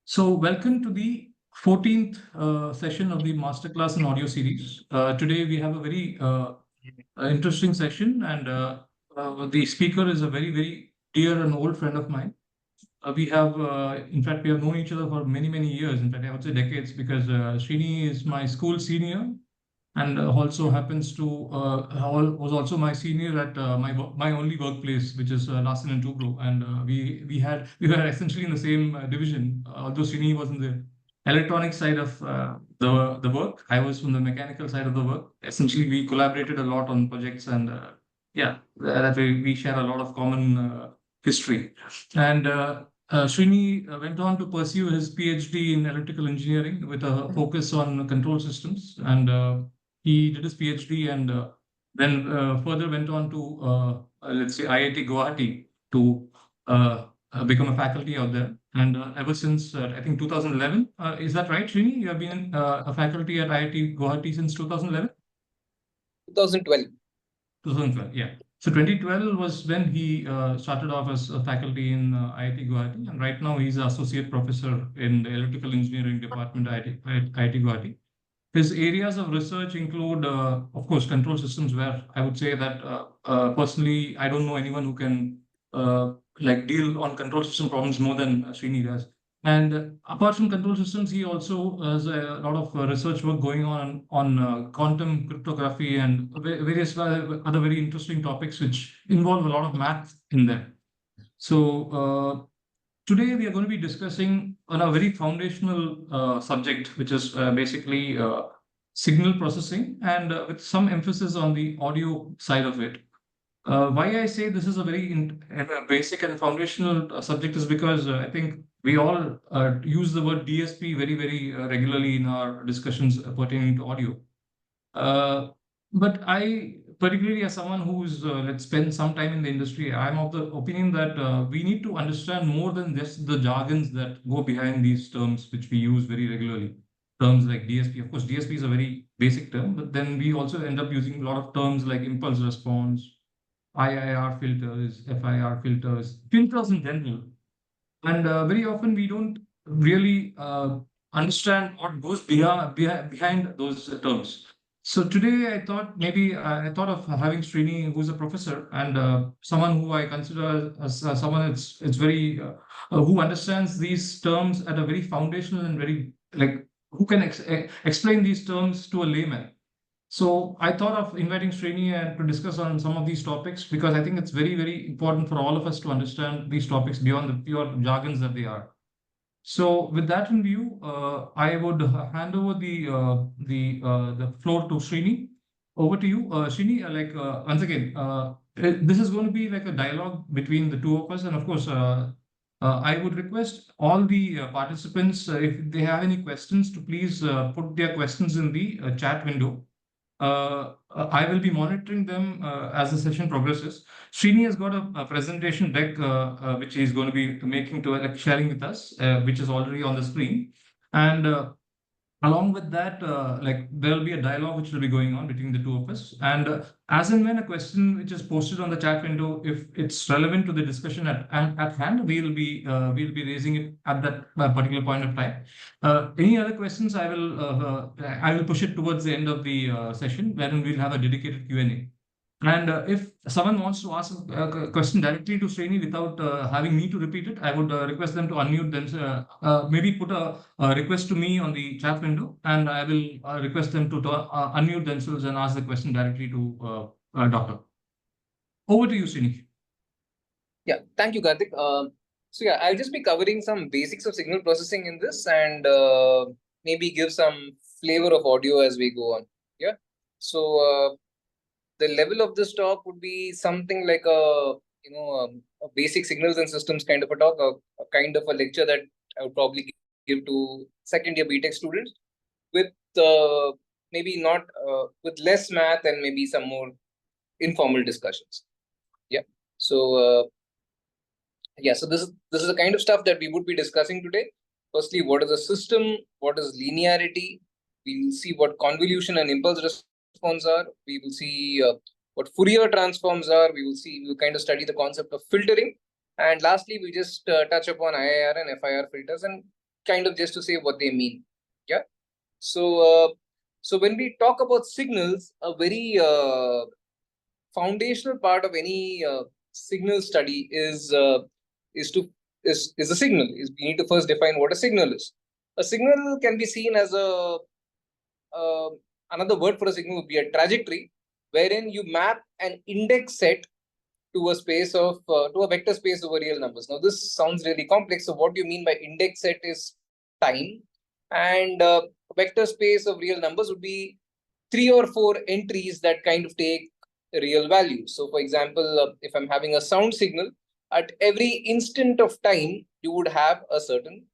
So welcome to the 14th session of the Masterclass in Audio series. Today we have a very interesting session, and the speaker is a very dear and old friend of mine. In fact, we have known each other for many years. In fact, I would say decades, because Srini is my school senior, and also happens to was also my senior at my only workplace, which is Larsen and Toubro, and we were essentially in the same division. Although Srini was in the electronic side of the work, I was from the mechanical side of the work. Essentially, we collaborated a lot on projects, and that way we share a lot of common history. And Srini went on to pursue his PhD in electrical engineering with a focus on control systems, and he did his PhD, and then further went on to, let's say, IIT Guwahati to become a faculty out there. And ever since, I think 2011, is that right, Srini? You have been a faculty at IIT Guwahati since 2011? 2012. 2012, yeah. So 2012 was when he started off as a faculty in IIT Guwahati, and right now he's an associate professor in the electrical engineering department at IIT Guwahati. His areas of research include, of course, control systems, where I would say that personally, I don't know anyone who can deal on control system problems more than Srini does. And apart from control systems, he also has a lot of research work going on quantum cryptography and various other very interesting topics which involve a lot of math in them. So today we are going to be discussing on a very foundational subject, which is basically signal processing, and with some emphasis on the audio side of it. Why I say this is a very basic and foundational subject is because I think we all use the word DSP very regularly in our discussions pertaining to audio. But I, particularly as someone who's let's spend some time in the industry, I'm of the opinion that we need to understand more than just the jargons that go behind these terms, which we use very regularly. Terms like DSP. Of course, DSP is a very basic term, but then we also end up using a lot of terms like impulse response, IIR filters, FIR filters, filters in general. And very often we don't really understand what goes behind those terms. So today I thought maybe I thought of having Srini, who's a professor and someone who I consider as someone it's very who understands these terms at a very foundational and very who can explain these terms to a layman. So I thought of inviting Srini and to discuss on some of these topics, because I think it's very important for all of us to understand these topics beyond the pure jargons that they are. So with that in view, I would hand over the floor to Srini. Over to you, Srini. Once again, this is going to be like a dialogue between the two of us, and of course, I would request all the participants, if they have any questions, to please put their questions in the chat window. I will be monitoring them as the session progresses. Srini has got a presentation deck which he's going to be making to sharing with us, which is already on the screen. And along with that, there will be a dialogue which will be going on between the two of us. And as and when a question which is posted on the chat window, if it's relevant to the discussion at hand, we'll be raising it at that particular point of time. Any other questions? I will push it towards the end of the session, wherein we'll have a dedicated Q&A. And if someone wants to ask a question directly to Srini without having me to repeat it, I would request them to unmute themselves, maybe put a request to me on the chat window, and I will request them to unmute themselves and ask the question directly to Doctor. Over to you, Srini. Yeah, thank you, Karthik. So yeah, I'll just be covering some basics of signal processing in this, and maybe give some flavor of audio as we go on. Yeah. So the level of this talk would be something like a basic signals and systems kind of a talk, a kind of a lecture that I would probably give to second year BTech students, with maybe not with less math and maybe some more informal discussions. Yeah. So so this is the kind of stuff that we would be discussing today. Firstly, what is a system? What is linearity? We will see what convolution and impulse response are. We will see what Fourier transforms are. We will kind of study the concept of filtering. And lastly, we just touch upon IIR and FIR filters and kind of just to say what they mean. Yeah. So so when we talk about signals, a very foundational part of any signal study is a signal. We need to first define what a signal is. A signal can be seen as uh, another word for a signal would be a trajectory, wherein you map an index set to a space of to a vector space over real numbers. Now this sounds really complex. So what you mean by index set is time, and vector space of real numbers would be 3 or 4 entries that kind of take real values. So for example, if I'm having a sound signal, at every instant of time, you would have a certain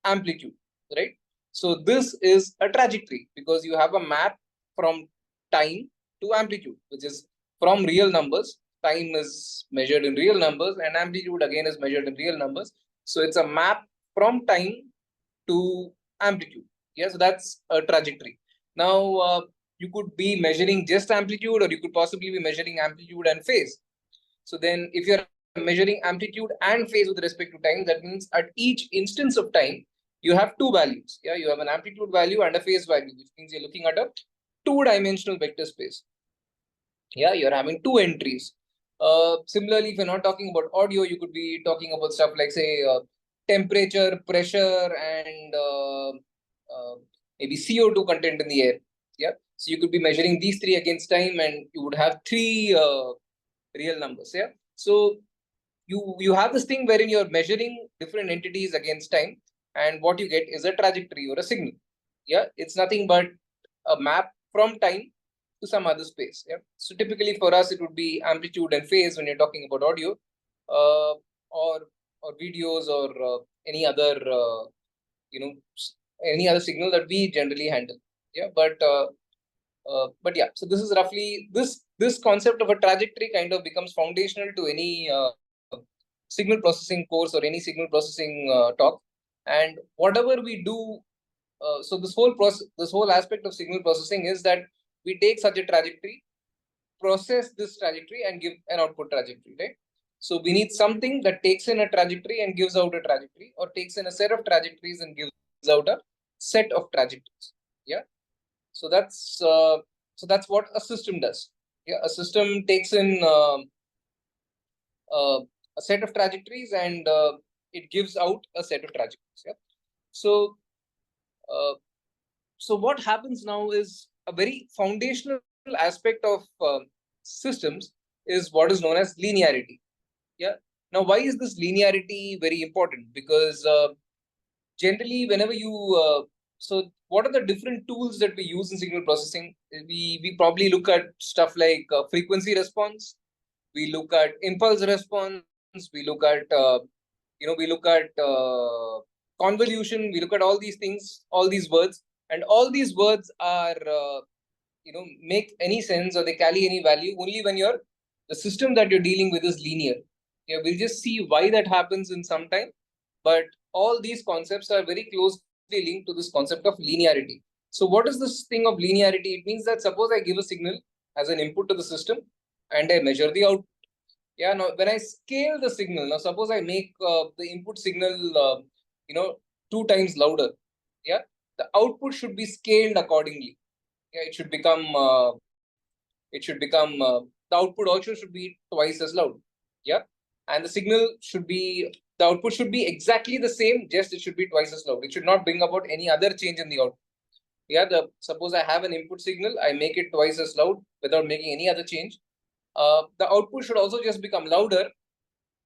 amplitude, right? So this is a trajectory because you have a map from time to amplitude, which is from real numbers. Time is measured in real numbers and amplitude again is measured in real numbers. So it's a map from time to amplitude. Yeah, so that's a trajectory. Now, you could be measuring just amplitude, or you could possibly be measuring amplitude and phase. So then if you're measuring amplitude and phase with respect to time, that means at each instance of time, you have 2 values. Yeah, you have an amplitude value and a phase value, which means you're looking at a 2-dimensional vector space. Yeah, you're having 2 entries. Similarly, if you're not talking about audio, you could be talking about stuff like, say, temperature, pressure, and maybe CO2 content in the air. Yeah, so you could be measuring these 3 against time, and you would have 3 real numbers. Yeah, so you have this thing wherein you're measuring different entities against time, and what you get is a trajectory or a signal. Yeah, it's nothing but a map from time to some other space. Yeah, so typically for us it would be amplitude and phase when you're talking about audio, or videos, or any other any other signal that we generally handle. Yeah, but yeah, so this is roughly this concept of a trajectory kind of becomes foundational to any signal processing course or any signal processing talk. And whatever we do, so this whole process, this whole aspect of signal processing is that we take such a trajectory, process this trajectory, and give an output trajectory, right? So we need something that takes in a trajectory and gives out a trajectory, or takes in a set of trajectories and gives out a set of trajectories. Yeah. So that's what a system does. Yeah, a system takes in a set of trajectories, and it gives out a set of trajectories. Yeah. So uh, so what happens now is a very foundational aspect of systems is what is known as linearity. Yeah. Now, why is this linearity very important? Because generally, whenever you so what are the different tools that we use in signal processing? We probably look at stuff like frequency response. We look at impulse response. We look at we look at convolution. We look at all these things, all these words, and all these words are make any sense, or they carry any value only when the system that you're dealing with is linear. Yeah, we'll just see why that happens in some time, but all these concepts are very closely linked to this concept of linearity. So what is this thing of linearity? It means that suppose I give a signal as an input to the system and I measure the output. Yeah, now when I scale the signal, now suppose I make the input signal 2 times louder. Yeah, the output should be scaled accordingly. Yeah, the output also should be twice as loud. Yeah, and the signal should be, the output should be exactly the same, just it should be twice as loud. It should not bring about any other change in the output. Yeah, suppose I have an input signal, I make it twice as loud without making any other change. The output should also just become louder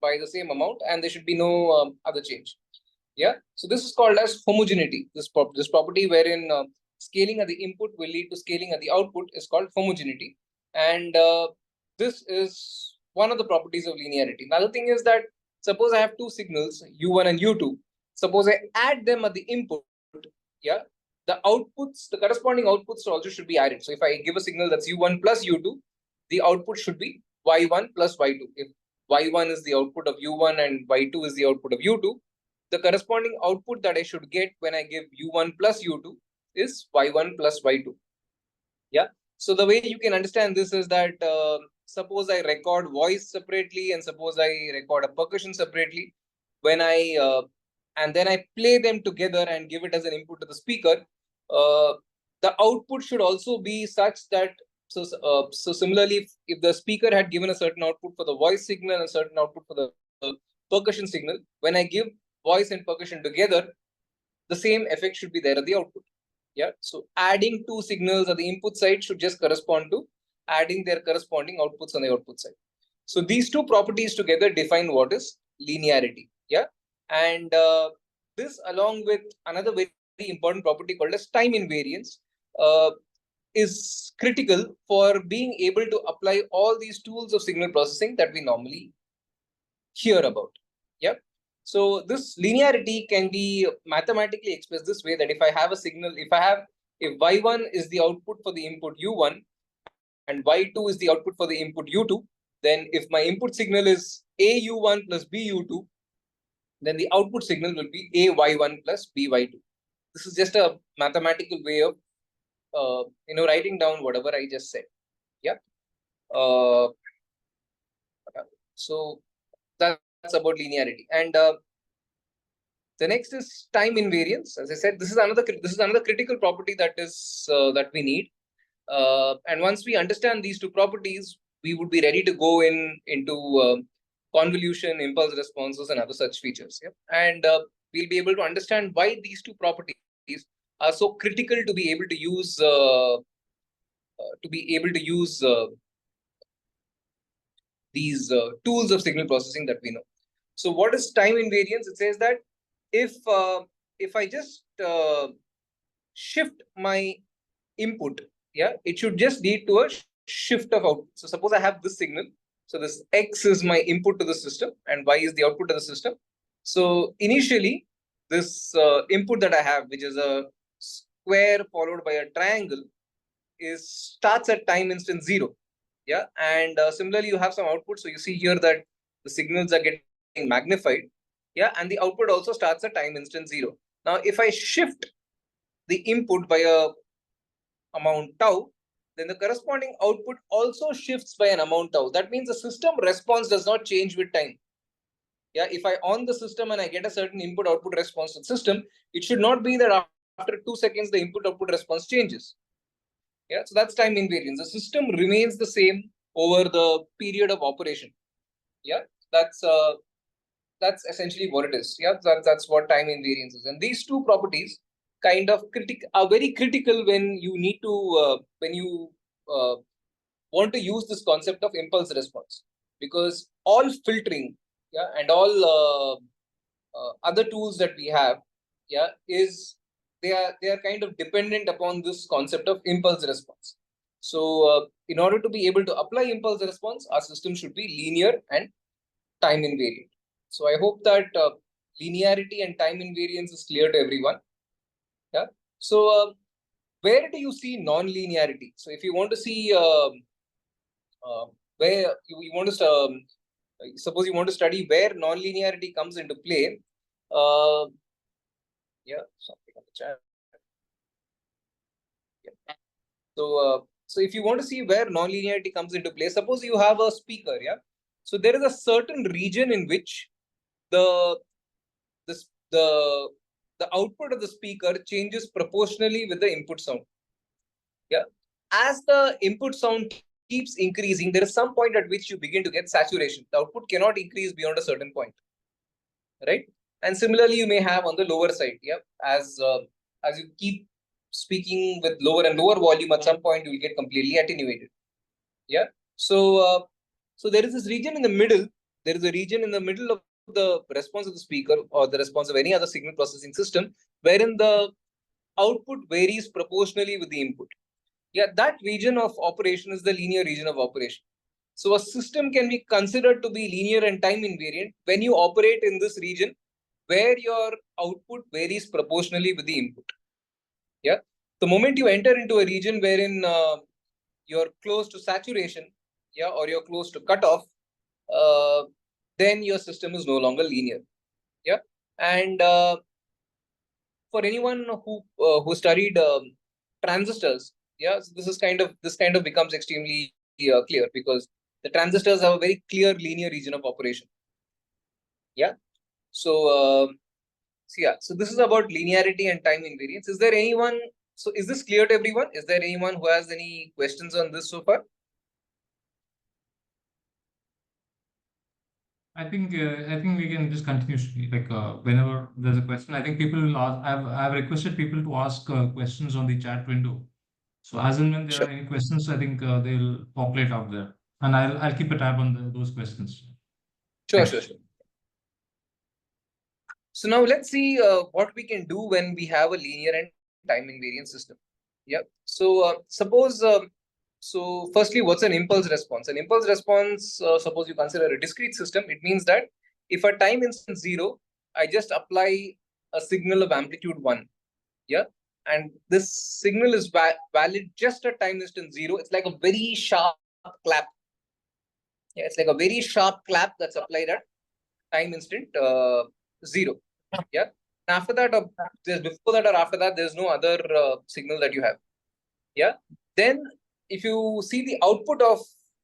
by the same amount, and there should be no other change. Yeah, so this is called as homogeneity. This property wherein scaling at the input will lead to scaling at the output is called homogeneity, and this is one of the properties of linearity. Another thing is that suppose I have 2 signals, U1 and U2. Suppose I add them at the input. Yeah, the outputs, the corresponding outputs also should be added. So if I give a signal that's U1 plus U2, the output should be Y1 plus Y2. If Y1 is the output of U1 and Y2 is the output of U2, the corresponding output that I should get when I give U1 plus U2 is Y1 plus Y2. Yeah. So the way you can understand this is that suppose I record voice separately and suppose I record a percussion separately. When I and then I play them together and give it as an input to the speaker, the output should also be such that, so similarly, if the speaker had given a certain output for the voice signal and a certain output for the percussion signal, when I give voice and percussion together, the same effect should be there at the output. Yeah. So adding two signals at the input side should just correspond to adding their corresponding outputs on the output side. So these two properties together define what is linearity. Yeah. And this, along with another very important property called as time invariance, is critical for being able to apply all these tools of signal processing that we normally hear about. Yeah. So this linearity can be mathematically expressed this way, that if I have a signal, if y1 is the output for the input u1 and y2 is the output for the input u2, then if my input signal is au1 plus bu2, then the output signal will be ay1 plus by2. This is just a mathematical way of writing down whatever I just said. Yeah. So that's about linearity. And the next is time invariance. As I said, this is another critical property that we need. And once we understand these two properties, we would be ready to go into convolution, impulse responses, and other such features. Yeah? And we'll be able to understand why these two properties are so critical to be able to use these tools of signal processing that we know. So what is time invariance? It says that if I just shift my input, yeah, it should just lead to a shift of output. So suppose I have this signal. So this X is my input to the system and Y is the output to the system. So initially, this input that I have, which is a square followed by a triangle, starts at time instant 0. Yeah, and similarly, you have some output. So you see here that the signals are getting magnified. Yeah, and the output also starts at time instant 0. Now, if I shift the input by a amount tau, then the corresponding output also shifts by an amount tau. That means the system response does not change with time. Yeah, if I on the system and I get a certain input output response to the system, it should not be that after 2 seconds the input output response changes. Yeah, so that's time invariance. The system remains the same over the period of operation. Yeah, that's essentially what it is. Yeah, that's what time invariance is. And these two properties kind of are very critical when you need to want to use this concept of impulse response, because all filtering, yeah, and all other tools that we have, yeah, they are kind of dependent upon this concept of impulse response. So in order to be able to apply impulse response, our system should be linear and time invariant. So I hope that linearity and time invariance is clear to everyone. Yeah. So where do you see non-linearity? So if you want to see where you want to suppose you want to study where non-linearity comes into play. Yeah, something on the chat. Yeah. So if you want to see where non-linearity comes into play, suppose you have a speaker. Yeah. So there is a certain region in which the output of the speaker changes proportionally with the input sound. Yeah. As the input sound keeps increasing, there is some point at which you begin to get saturation. The output cannot increase beyond a certain point. Right. And similarly, you may have on the lower side. Yeah. As you keep speaking with lower and lower volume, at some point you will get completely attenuated. Yeah. So there is this region in the middle. There is a region in the middle of the response of the speaker or the response of any other signal processing system, wherein the output varies proportionally with the input. Yeah, that region of operation is the linear region of operation. So a system can be considered to be linear and time invariant when you operate in this region where your output varies proportionally with the input. Yeah. The moment you enter into a region wherein you're close to saturation, yeah, or you're close to cutoff, then your system is no longer linear. Yeah. And for anyone who studied transistors, yeah, so this kind of becomes extremely clear, because the transistors have a very clear linear region of operation. Yeah. So So yeah, so this is about linearity and time invariance. Is there anyone? So is this clear to everyone? Is there anyone who has any questions on this so far? I think we can just continuously like whenever there's a question. I think people will ask. I've requested people to ask questions on the chat window. So as and when there Sure, are any questions, I think they'll populate out there, and I'll keep a tab on those questions. sure, sure, Thanks. sure. So now let's see what we can do when we have a linear and time invariant system. Yeah. So suppose, so firstly, what's an impulse response? An impulse response, suppose you consider a discrete system, it means that if a time instant 0, I just apply a signal of amplitude 1. Yeah. And this signal is valid just at time instant 0. It's like a very sharp clap. Yeah, it's like a very sharp clap that's applied at time instant 0. Yeah. After that, there's before that or after that, there's no other signal that you have. Yeah. Then if you see the output of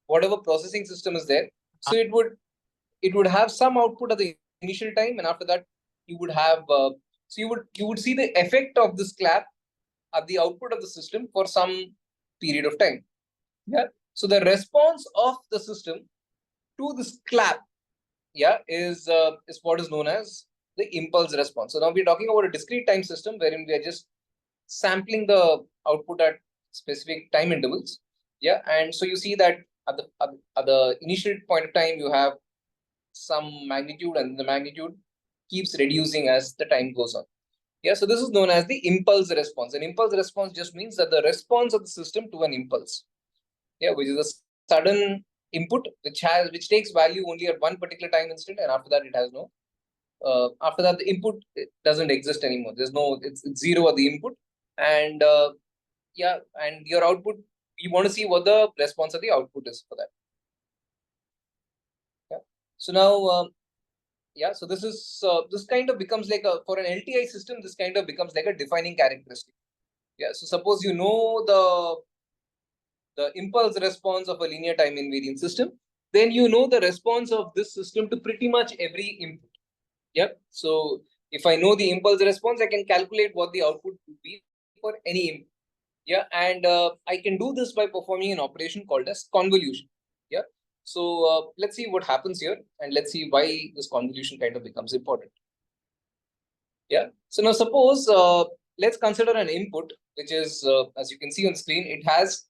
whatever processing system is there, so it would have some output at the initial time, and after that you would have so you would see the effect of this clap at the output of the system for some period of time. Yeah. So the response of the system to this clap, yeah, is what is known as the impulse response. So now we're talking about a discrete time system wherein we are just sampling the output at specific time intervals. Yeah, and so you see that at the initial point of time you have some magnitude, and the magnitude keeps reducing as the time goes on. Yeah, so this is known as the impulse response. An impulse response just means that the response of the system to an impulse, yeah, which is a sudden input which takes value only at one particular time instant, and after that it has no after that the input doesn't exist anymore. There's no, it's 0 at the input, and yeah, and your output, you want to see what the response of the output is for that. Yeah. So now yeah, so this is this kind of becomes like a, for an LTI system, this kind of becomes like a defining characteristic. Yeah, so suppose you know the impulse response of a linear time invariant system, then you know the response of this system to pretty much every input. Yep. So if I know the impulse response, I can calculate what the output would be for any input. Yeah, and I can do this by performing an operation called as convolution. Yeah. So let's see what happens here, and let's see why this convolution kind of becomes important. Yeah. So now suppose let's consider an input which is as you can see on the screen, it has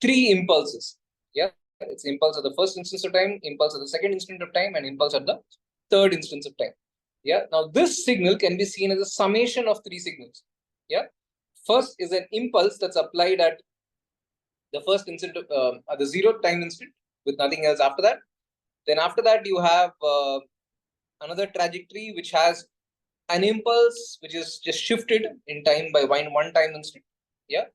3 impulses. Yeah, it's impulse at the first instance of time, impulse at the second instant of time, and impulse at the third instance of time. Yeah. Now this signal can be seen as a summation of 3 signals. Yeah. First is an impulse that's applied at the first instant at the 0th time instant with nothing else after that. Then after that you have another trajectory which has an impulse which is just shifted in time by one time instant. Yeah.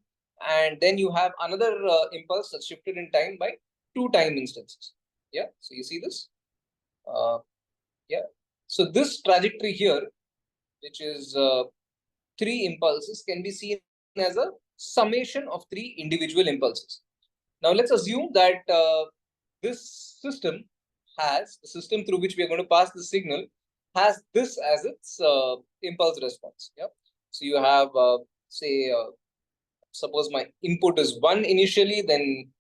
And then you have another impulse that's shifted in time by 2 time instances. Yeah. So you see this. Yeah. So this trajectory here, which is 3 impulses, can be seen as a summation of 3 individual impulses. Now let's assume that this system has, the system through which we are going to pass the signal has this as its impulse response. Yeah. So you have say suppose my input is 1 initially, then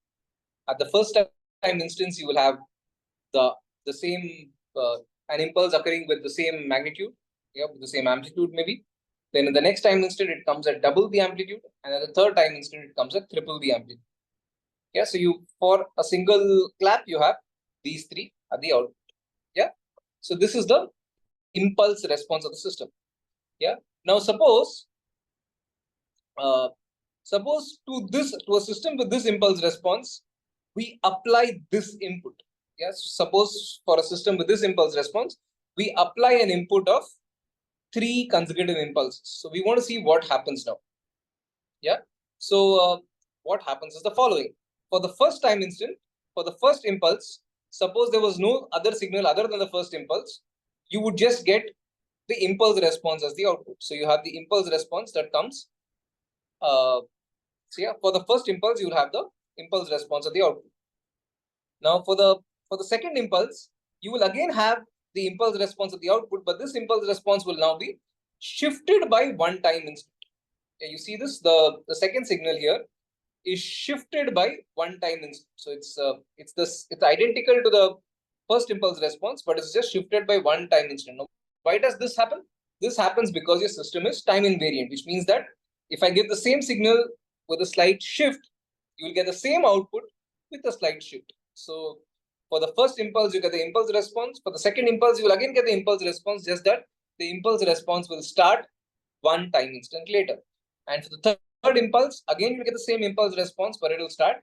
at the first time instance you will have the same an impulse occurring with the same magnitude, yeah, with the same amplitude maybe. Then in the next time instant it comes at double the amplitude, and at the third time instant it comes at triple the amplitude. Yeah, so you, for a single clap you have these 3 at the output. Yeah, so this is the impulse response of the system. Yeah, now suppose to a system with this impulse response we apply this input. Yes, suppose for a system with this impulse response we apply an input of 3 consecutive impulses. So we want to see what happens now. Yeah, so what happens is the following. For the first time instant, for the first impulse, suppose there was no other signal other than the first impulse, you would just get the impulse response as the output. So you have the impulse response that comes. So yeah, for the first impulse, you will have the impulse response of the output. Now for the second impulse, you will again have the impulse response of the output, but this impulse response will now be shifted by one time instant. You see this, the second signal here is shifted by one time instant. So it's identical to the first impulse response, but it's just shifted by one time instant. Now, why does this happen? This happens because your system is time invariant, which means that if I give the same signal with a slight shift, you will get the same output with a slight shift. So for the first impulse, you get the impulse response. For the second impulse, you will again get the impulse response, just that the impulse response will start one time instant later. And for the third impulse, again, you get the same impulse response, but it will start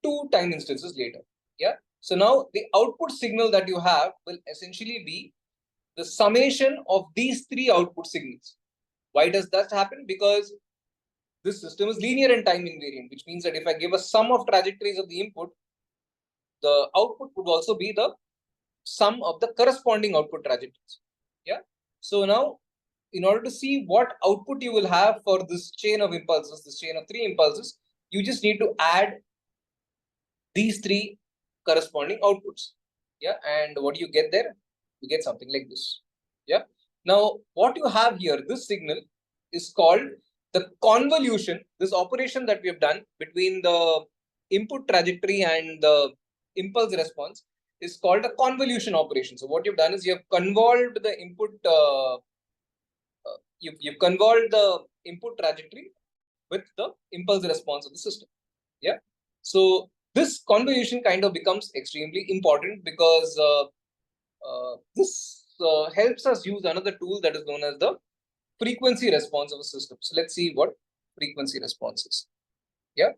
two time instances later. Yeah. So now the output signal that you have will essentially be the summation of these three output signals. Why does that happen? Because this system is linear and time invariant, which means that if I give a sum of trajectories of the input, the output would also be the sum of the corresponding output trajectories. Yeah. So now, in order to see what output you will have for this chain of impulses, this chain of three impulses, you just need to add these three corresponding outputs. Yeah. And what do you get there? You get something like this. Yeah. Now, what you have here, this signal is called the convolution, this operation that we have done between the input trajectory and the impulse response is called a convolution operation. So what you've done is you have convolved the input, you've convolved the input trajectory with the impulse response of the system. Yeah. So this convolution kind of becomes extremely important because this helps us use another tool that is known as the frequency response of a system. So let's see what frequency response is. Yeah.